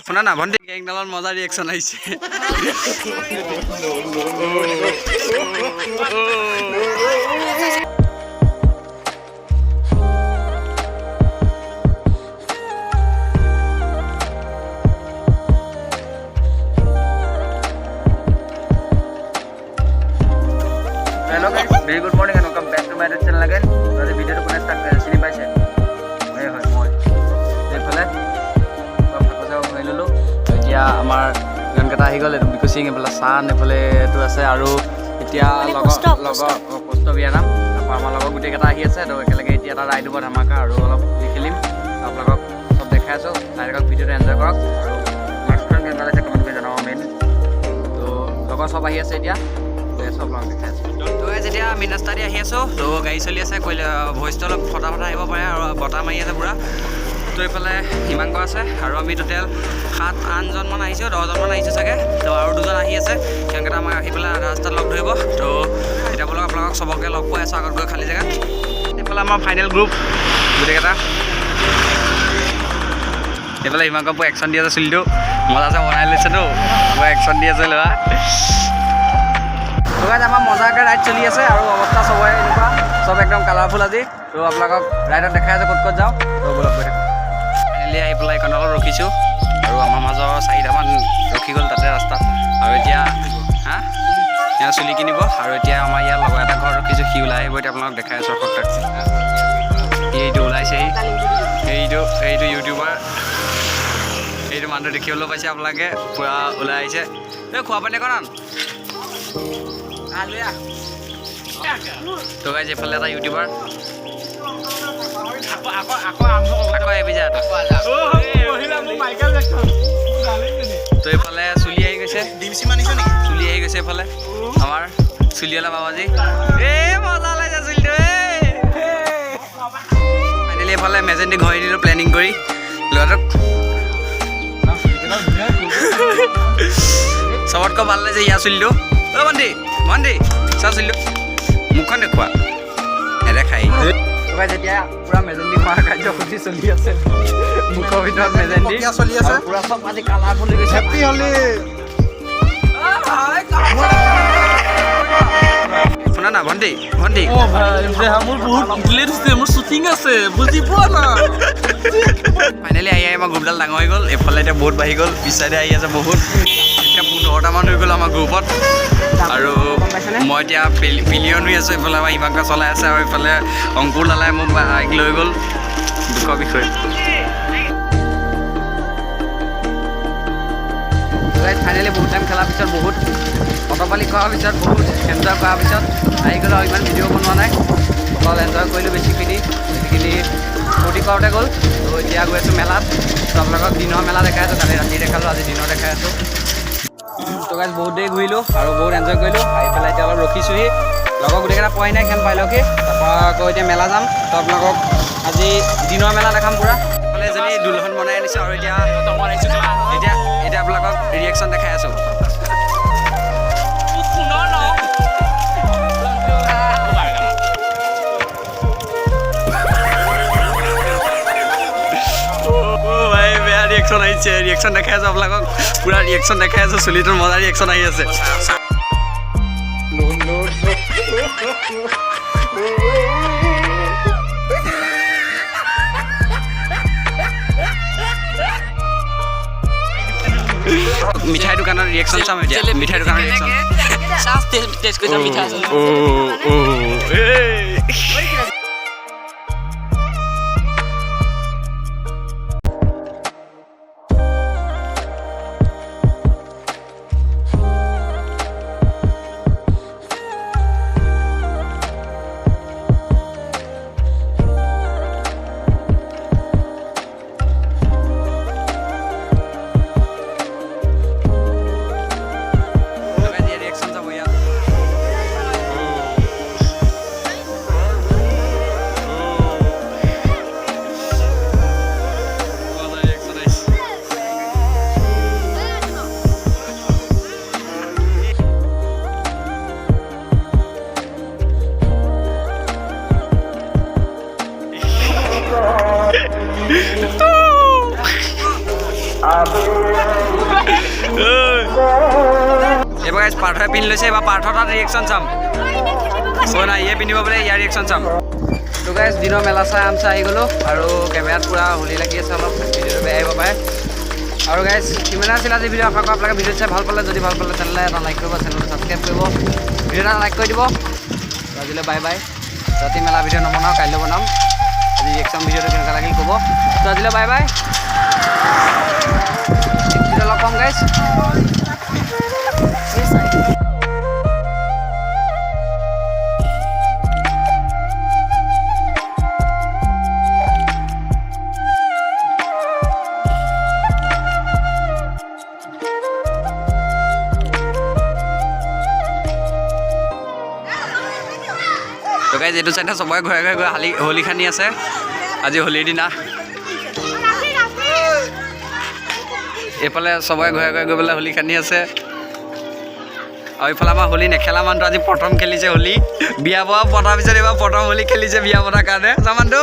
শুনা না ভণ্টি গেংডালৰ মজা ৰিয়েকশ্যন আহিছে Hello guys, very good morning and welcome back to my channel again. Today video to connect tak sini paise. Moi. Efale কথা হৈ ললো এতিয়া আমাৰ গান কটা আহি গ'ল এটো বিকসিং এফালে সান এফালে এটো আছে আৰু এতিয়া পোষ্ট বিয়ানাম তাৰপৰা আমাৰ লগৰ গুটেই কেটা আহি আছে তো একেলগে এতিয়া এটা ৰাইড হ'ব ধামাকা আৰু অলপ দেখিলিম আপোনালোকক সব দেখাই আছো ডাইৰেক্ট ভিডিঅ'টো এনজয় কৰক আৰু মাস্টাৰ কেনেকুৱা লাগিছে কমেন্ট কৰি জনাব মেইন তো লগৰ সব আহি আছে এতিয়া সব লং দেখাই আছো তো যেতিয়া আমি ৰাস্তা দি আহি আছো তো গাড়ী চলি আছে ভইচটো অলপ ফটা আহিব পাৰে আৰু বতাহ মাৰি আছে পুৰা তো এইফালে হিমাংক আছে আৰু আমি টোটেল 7-8জনমান আহিছোঁ 10জনমান আহিছোঁ চাগে তো আৰু দুজন আহি আছে সিহঁতকেইটা আমাক আহি পেলাই ৰাস্তাত লগ ধৰিব তো এতিয়া বোলক আপোনালোকক চবকে লগ পাই আছোঁ আগত গৈ খালী জেগাত এইফালে আমাৰ ফাইনেল গ্ৰুপ গোটেইকেইটা এইফালে হিমাংক পুৰা একশ্যন দি আছে চুলিটো মজাছে বনাই লৈছেতো পুৰা একশ্যন দি আছে ল'ৰা তো গাইজ আমাৰ মজাকৈ ৰাইড চলি আছে আৰু অৱস্থা চবৰে এনেকুৱা চব একদম কালাৰফুল আজি তো আপোনালোকক ৰাইডত দেখাই আছে ক'ত যাওঁ তো বলক গৈ থাকোঁ ফাইনেলি আহি পেলাই এইখন অলপ ৰখিছোঁ আৰু আমাৰ মাজৰ 4টামান ৰখি গ'ল তাতে ৰাস্তাত আৰু এতিয়া ইয়াৰ চুলি কিনিব আৰু এতিয়া আমাৰ ইয়াৰ লগৰ এটা ঘৰ ৰখিছোঁ সি ওলাই আহিব এতিয়া আপোনালোকক দেখাই আছোঁ সপ্তাহ এইটো ওলাইছেহি সেইটো ইউটিউবাৰ এইটো মানুহটো দেখিবলৈ পাইছে আপোনালোকে পূৰা ওলাই আহিছে এই খোৱা পানী কৰা তো গাইজ এইফালে এটা ইউটিউবাৰ আকৌ এবি যা তো এইফালে চুলি আহি গৈছে চুলি আহি গৈছে এইফালে আমাৰ চুলিৱালা বাবাজী মজা লাগিছে চুলিটো ফাইনেলি এইফালে মেজেণ্টি ঘঁহি দিলোঁ প্লেনিং কৰি ল'ৰাটোক চবতকৈ ভাল লাগিছে ইয়াৰ চুলিটো অ' ভণ্টি চা চুলিটো মুখখন দেখুওৱা নেদেখাই যেতিয়া পুৰা মেজেণ্টি মাৰ কাৰ্যসূচী চলি আছে মুখৰ ভিতৰত মেজেণ্টি চলি আছে পুৰা চব আজি কালাৰফুল হৈ গৈছে হেপী হলি শুনা না ভণ্টি মোৰ বহুত লেট হৈছে মোৰ শ্বুটিং আছে বুজি পোৱা না ফাইনেলি আহি আমাৰ গ্ৰুপডাল ডাঙৰ হৈ গ'ল এইফালে এতিয়া বহুত বাঢ়ি গ'ল পিছ চাইডে আহি আছে বহুত এতিয়া 15টামান হৈ গ'ল আমাৰ গ্ৰুপত আৰু মই এতিয়া পিলিয়ন হৈ আছোঁ এইফালে আমাৰ হিমাংক চলাই আছে আৰু এইফালে অংকুৰ লালাই মোক বাইক লৈ গ'ল দুখৰ বিষয়ে ফাইনেলি বহুত টাইম খেলাৰ পিছত বহুত অটপালি কৰাৰ পিছত বহুত এনজয় কৰাৰ পিছত আহি গ'ল আৰু ইমান ভিডিঅ' বনোৱা নাই অকল এনজয় কৰিলোঁ বেছিখিনি ফূৰ্তি কৰোঁতে গ'ল তো এতিয়া গৈ আছোঁ মেলাত তো আপোনালোকক দিনৰ মেলা দেখাই আছোঁ কালি ৰাতি দেখালোঁ আজি দিনৰ দেখাই আছোঁ তো গাইজ বহুত দেৰি ঘূৰিলোঁ আৰু বহুত এনজয় কৰিলোঁ আহি পেলাই এতিয়া অলপ ৰখিছোঁহি লগৰ গোটেইকেইটা পোৱাই নাই খেল পাইলকে তাৰপৰা আকৌ এতিয়া মেলা যাম তো আপোনালোকক আজি দিনৰ মেলা দেখাম পূৰা মানে এজনী দুলহন বনাই আনিছোঁ আৰু এতিয়া আপোনালোকক ৰিয়েকশ্যন দেখাই আছোঁ ৰিয়েকশ্যন আহিছে ৰিয়েকশ্যন দেখাই আছোঁ আপোনালোকক পূৰা ৰিয়েকশ্যন দেখাই আছোঁ চুলিটোৰ মজা ৰিয়েকশ্যন আহি আছে মিঠাই দোকানৰ ৰিয়েকশ্যন চাম এতিয়া মিঠাই দোকানৰ ৰিয়েকশ্যন এইবাৰ গাইজ পাৰ্থই পিন্ধি লৈছে এইবাৰ পাৰ্থ তাত ৰিয়েকশ্যন চাম নাই ইয়ে পিন্ধিব বোলে ইয়াৰ ৰিয়েকশ্যন চাম তো গাইজ দিনৰ মেলা চাই আম চাই আহি গ'লোঁ আৰু কেমেৰাত পূৰা হোলী লাগি আছে অলপ ভিডিঅ'টো বেয়া আহিব পাৰে আৰু গাইজ কিমান আছিল আজি ভিডিঅ' আশা কৰোঁ আপোনালোকে ভিডিঅ'ত চাই ভাল পালে যদি ভাল পালে তেনেহ'লে এটা লাইক কৰিব চেনেলটো ছাবস্ক্ৰাইব কৰিব ভিডিঅ' এটা লাইক কৰি দিব আজিলৈ বাই বাই ৰাতি মেলা ভিডিঅ' নবনাওঁ কাইলৈ বনাম আজি ৰিয়েকশ্যন ভিডিঅ'টো কেনেকুৱা লাগিল ক'ব তো আজিলৈ বাই বাই ভিডিঅ' লগ পাম গাইজ তো গাইজ এইটো চাইডে চবৰে ঘৰে ঘৰে গৈ হোলী খানি আছে আজি হোলীৰ দিনা এইফালে চবৰে ঘৰে ঘৰে গৈ পেলাই হোলী খানি আছে আৰু এইফালে আমাৰ হোলী নেখেলা মানুহটো আজি প্ৰথম খেলিছে হোলী বিয়া পতা পিছত এইবাৰ প্ৰথম হোলী খেলিছে বিয়া পতাৰ কাৰণে যামানটো